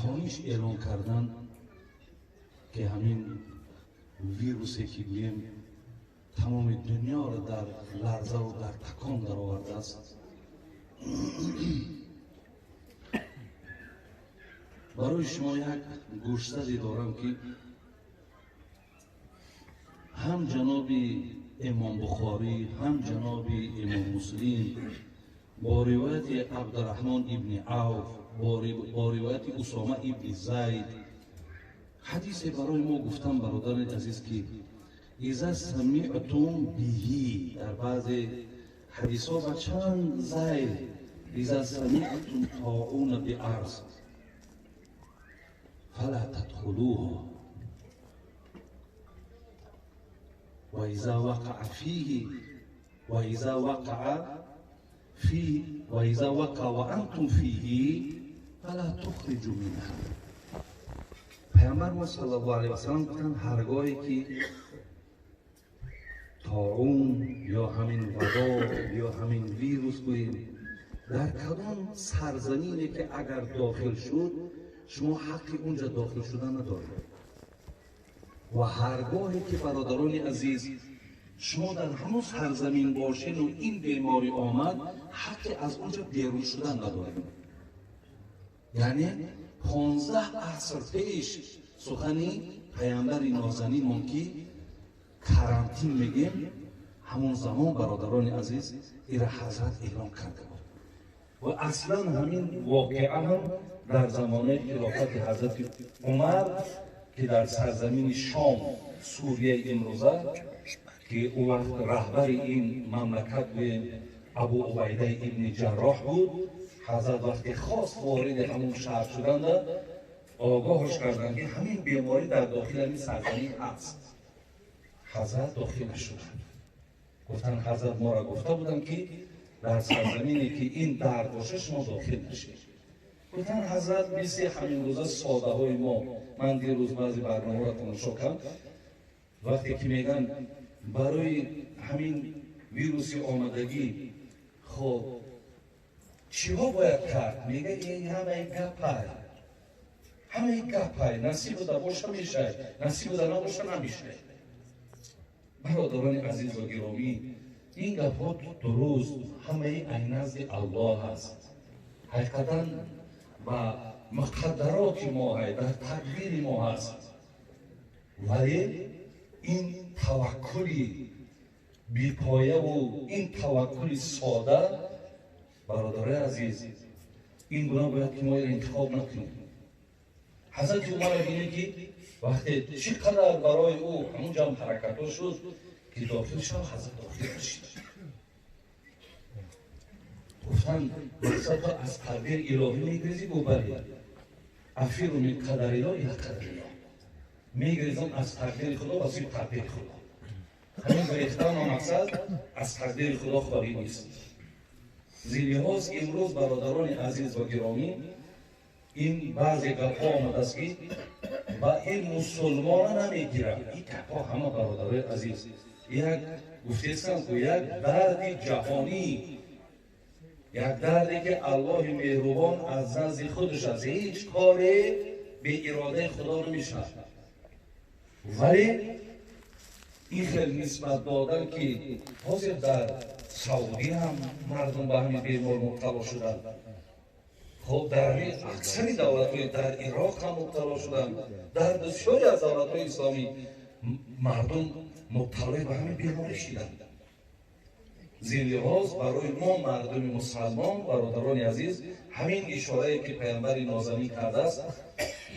جهانیش اعلان کردن که همین ویروسی که گویم تمام دنیا را در لرزه و در تکان در آورده است. برای شما یک گوشزدی دارم که هم جناب امام بخاری هم جناب امام مسلم با روایت عبدالرحمن ابن عوف با روایت اسامه ابن زید حدیث برای ما گفتم برادران عزیز که اذا سمعتم بهی در بعض حدیث ها با چند زید اذا سمعتم طاعون بارض فلا تدخلوها و اذا وقع فيه و اذا وقع فيه و اذا وقع و انتم فيه فلا تخرجوا منها. پیامبر ما صلی الله علیه و سلم گفتن هرگاهی که طاعون یا همین وبا یا همین ویروس گوییم در کدام سرزمینی که اگر داخل شد شما حقی اونجا داخل شدن ندارید و هرگاهی که برادران عزیز شما در همون سرزمین باشین و این بیماری آمد حقی از اونجا بیرون شدن ندارید. یعنی 15 عصر پیش سخنی پیامبر نازنین که کرانتین میگیم همون زمان برادران عزیز ایره حضرت اعلام کرده بود و اصلا همین واقعه هم در زمانه خلافت حضرت عمر که در سرزمین شام سوریه امروزه که او وقت رهبر این مملکت به ابو عبیده ابن جراح بود، حضرت وقتی خواست وارد همون شهر شدند آگاهش کردند که همین بیماری در داخل این سرزمین هست. حضرت داخل شدند، گفتن حضرت ما را گفته بودند که در سرزمینی که این درد باشه شما داخل نشید. گفتن حضرت مثل همین روزا ساده های ما، من دیروز بعضی برنامه را تماشا کردم وقتی که میگن برای همین ویروسی آمدگی خب چیها باید کرد؟ میگه این همه گپای نصیب بوده باشه میشه، نصیب بوده نباشه نمیشه. برادران عزیز و گرامی این گپها درست همه این نزد الله هست، حقیقتا و مقدرات ما هست، در تقدیر ما هست، ولی این توکلی بیپایه و این توکل ساده برادران عزیز این گناه باید که ما انتخاب نکنیم. حضرت عمر بینید که وقتی چقدر برای او همون جمع حرکت شد که داخل شد حضرت داخل شد. گفتن مقصد از تقدیر الهی میگریزی گو بله افیر من قدر الله یا قدر الله میگریزم از تقدیر خدا و سوی تقدیر خدا. همین گریختن و مقصد از تقدیر خدا خالی نیست. زیرهاست امروز برادران عزیز و گرامی این بعضی گپ‌ها آمده است که و این مسلمان نمیگیرن. این گپ‌ها همه برادران عزیز یک گفتستم که یک درد جهانی، یک دردی که الله مهربان از نزد خودش از هیچ کاری به اراده خدا نمیشه، ولی این خیلی نسبت دادن که حاضر در سعودی هم مردم به همین بیمار مبتلا شدن، خب در اکثر دولت‌های در عراق هم مبتلا شدن، در بسیاری از دولت‌های اسلامی مردم مبتلا به همین بیماری شدن. زیرلحاظ برای ما مردم مسلمان برادران عزیز همین اشاره که پیامبر نازنین کرده است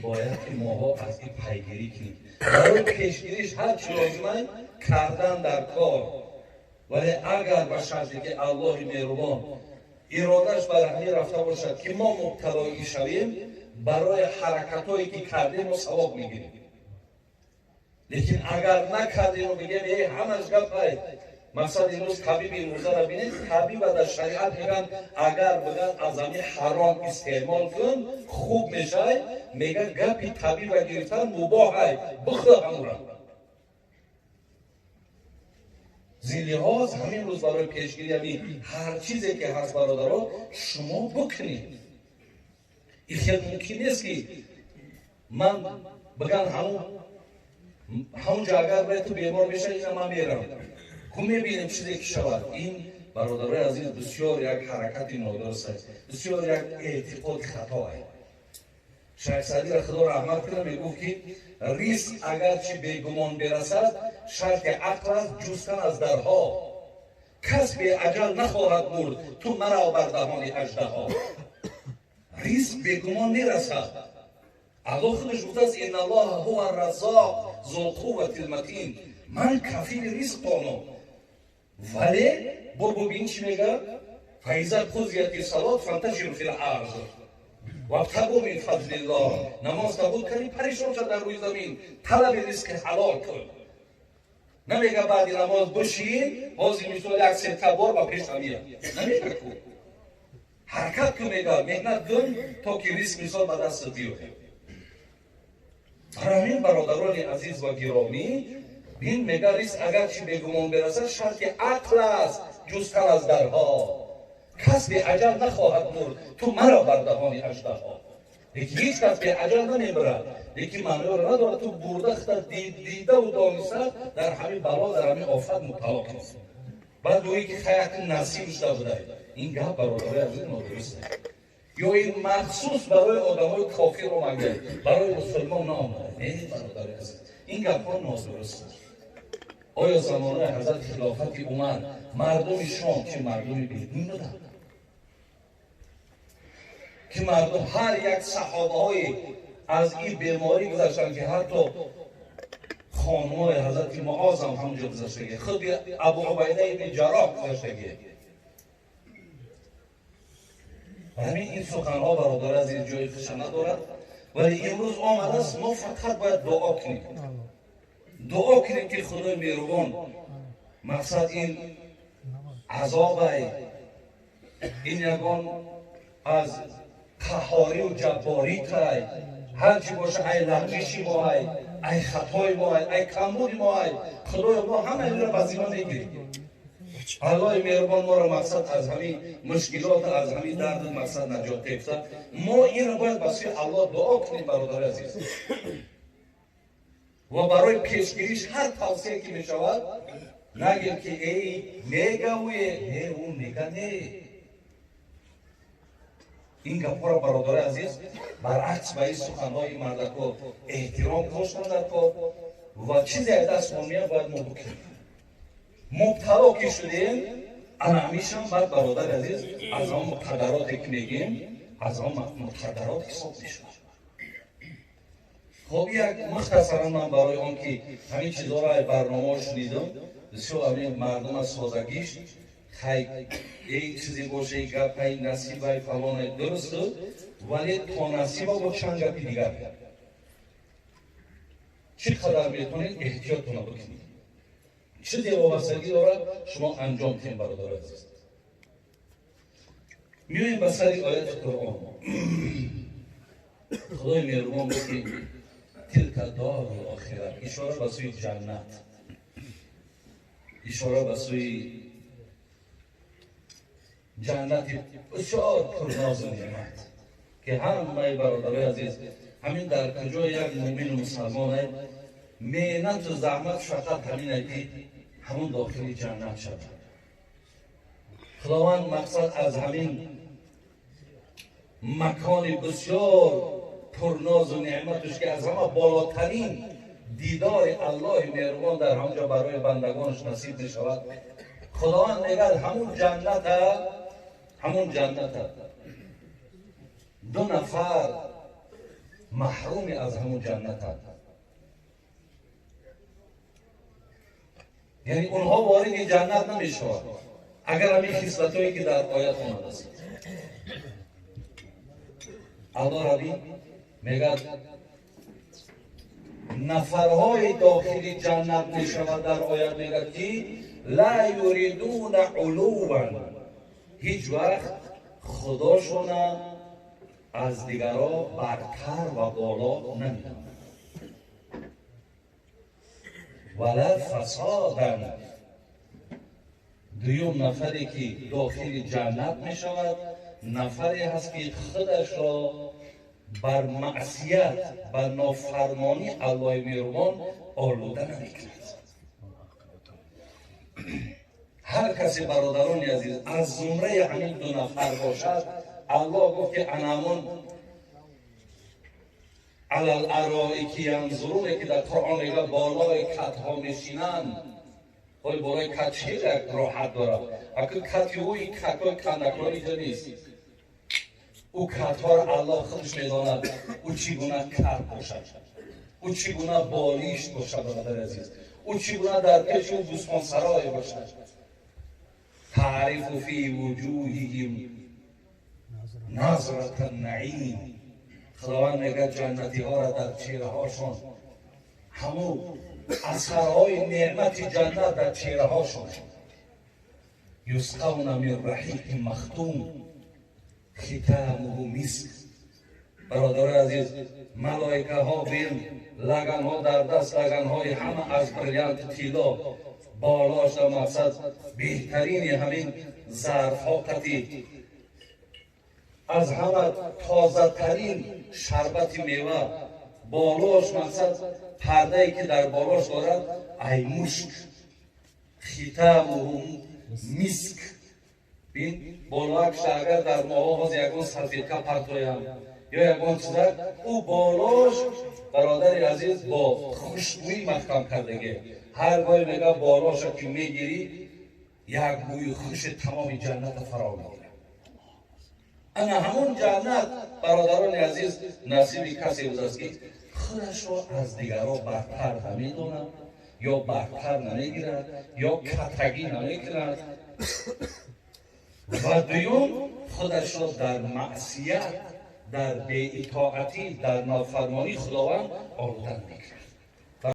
باید که ماها از این پیگیری کنیم. برای پیشگیریش هر چی لازمه کردن در کار، ولی اگر به شرطی که الله مهربان ارادهش برای همین رفته باشد که ما مبتلا شویم برای حرکت‌هایی که کردیم ما ثواب میگیریم. لیکن اگر نکردیم و بگیم ای همش گپه، مثلا امروز طبیب امروزه را بینید، طبیب در شریعت میگن اگر بگن از همین حرام استعمال کن خوب میشه، میگن گپی طبیب را گرفتن مباحه بخور همون را. زیرلحاظ همین روز برای پیشگیری همین هر چیزی که هست برادران شما بکنید. این خیلی ممکن نیست که من بگن همون جا اگر باید تو بیمار بشه این من میرم که میبینیم چیزی که شود. این برادرای عزیز بسیار یک حرکت نادرست است، بسیار یک اعتقاد خطا است. شیخ سعدی را خدا رحمت کنه میگفت که ریسک اگرچه بیگمان برسد شرط عقل است جستن از درها. کس به اجل نخواهد مرد تو مرا بر دهان اژدها. ریسک بیگمان میرسد. الله خودش گفته است ان الله هو الرزاق ذو القوة المتین. من کفیل ریسک دارم. ولی ببین چی میگه؟ فاذا قضیت الصلاة فانتشروا فی الارض وابتغوا من فضل الله. نماز قبول کنی پریشان شد در روی زمین، طلب ریسک حلال کن. نمیگه بعد نماز بشین بازی میشود یک سه بار با پیش میاد. نمیگه کو حرکت کن، میگه مهنت کن تا که ریسک مثال به دست بیاره. برای همین برادران عزیز و گرامی این میگه ریسک اگر چی بیگمان برسد شرط عقل است جستن از درها. کس به اجل نخواهد مرد تو مرا بر دهان اژدها. یکی هیچ کس به اجل نمیمرد، یکی معنی را نداره تو برده دیده و دانسته در همین بلا در همین آفت مبتلا است. بعد دویی که خیلی نصیبش بوده. این گپ برادرای عزیز نادرسته. یا این مخصوص برای آدمای کافر آمده، برای مسلمان نآمده. نه برادرای عزیز، این گپ ها نادرسته. آیا زمانه حضرت خلافت عمر مردم شام که مردم بیدین بودند؟ که مردم هر یک صحابه های از این بیماری گذشتن که حتی خانمای حضرت معاذ هم همونجا گذشته، خود ابو عبیده بن جراح گذشته. همین این سخنها برادر از این جای خش ندارد، ولی امروز آمده است ما فقط باید دعا کنیم. دعا کنیم که خدای مهربان مقصد این عذاب این یگان از قهاری و جباری تای هرچی باشه ای لغزشی ما ای خطای ما ای کمبود ما خدای ما همه این را بزیما میگیریم. الله مهربان ما را مقصد از همین مشکلات از همین درد مقصد نجات گرفته. ما این را باید بسیار الله دعا کنیم برادر عزیز و برای پیشگیریش هر توصیه که می شود نگیم که ای میگویه نه اون میگه نه. این گپا را برادر عزیز برعکس به این سخنهای مردکا احترام داشتن در کار و چیزی از دست ما میاد باید ما بکنیم. مبتلا که شدیم انا همیشه بعد برادر عزیز از آن مقدراتی که میگیم از آن مقدرات حساب میشود. خب یک مختصرا من برای آن که همین چیزها را برنامه شنیدم بسیار همین مردم از سادگیش خیلی این چیزی باشه این گپ های نصیب های فلان درسته ولی تا نصیب با چند گپی دیگر چقدر میتونید احتیاطتون بکنید. چیزی وابستگی دارد شما انجام تیم برادر عزیز. میاییم به سر آیت قرآن. خدای مهربان بگید تلک الدار الاخره، اشاره به سوی جنت، اشاره به سوی جنتی بسیار پرناز و نعمت که همه برادرای عزیز همین در کجای یک مؤمن و مسلمان محنت و زحمت فقط همین است که همون داخل جنت شود. خداوند مقصد از همین مکان بسیار پرناز و نعمتش که از همه بالاترین دیدار الله مهربان در همونجا برای بندگانش نصیب می شود. خداوند میگه همون جنت دو نفر محروم از همون جنت یعنی اونها وارد جنت نمیشوند اگر همین خصلتایی که در آیت آمده است. الله ربی میگه نفرهای داخل جنت میشود در آیت میگه که لا یریدون علوا، هیچ وقت خداشون از دیگرها برتر و بالا نمیدونند. ولا فسادا، دویم نفری که داخل جنت می شود نفری هست که خودش را بر معصیت بر نافرمانی الله مهربان آلوده نمی‌کند. هر کسی برادران عزیز از زمره همین دو نفر باشد، الله گفت که انامون علی الارائک ینظرون که در قرآن میگه بالای کت‌ها میشینند. ولی بالای کت چه راحت داره؟ اگه کتی اوی کت‌های کندکار اینجا نیست. او کت‌ها را الله خودش میداند او چگونه کت باشد، او چگونه بالیش باشد. برادر عزیز او چگونه در پیش او بوستانسرای باشد. تعرف فی وجوههم نظرة النعیم. خداوند میگه جنتی ها را در چهره هاشون همون اثرهای نعمت جنت در چهره هاشون. یسقون من رحیق مختوم ختامه مسک. برادر عزیز ملائکه ها بین لگن ها در دست، لگن های همه از بریانت طلا، بالاش در مقصد بهترین همین ظرف ها قطعی از همه تازه ترین شربت میوه، بالاش مقصد پرده ای که در بالاش دارد ای مشک، ختامه مسک. بین بالاش اگر در ماه یکون سلفیکا پرتویم یا یکون چیزا او بالاش برادر عزیز با خوشبویی محکم کردگی. هر گاهی میگه بالاش که میگیری یک بوی خوش تمام جنت فرا میگیره. انا همون جنت برادران عزیز نصیب کسی است که خودش را از دیگران برتر نمیداند یا برتر نمیگیرد یا کتگی نمیکند و دوم خودش را در معصیت، در بی‌اطاعتی، در نافرمانی خداوند آلوده میکند.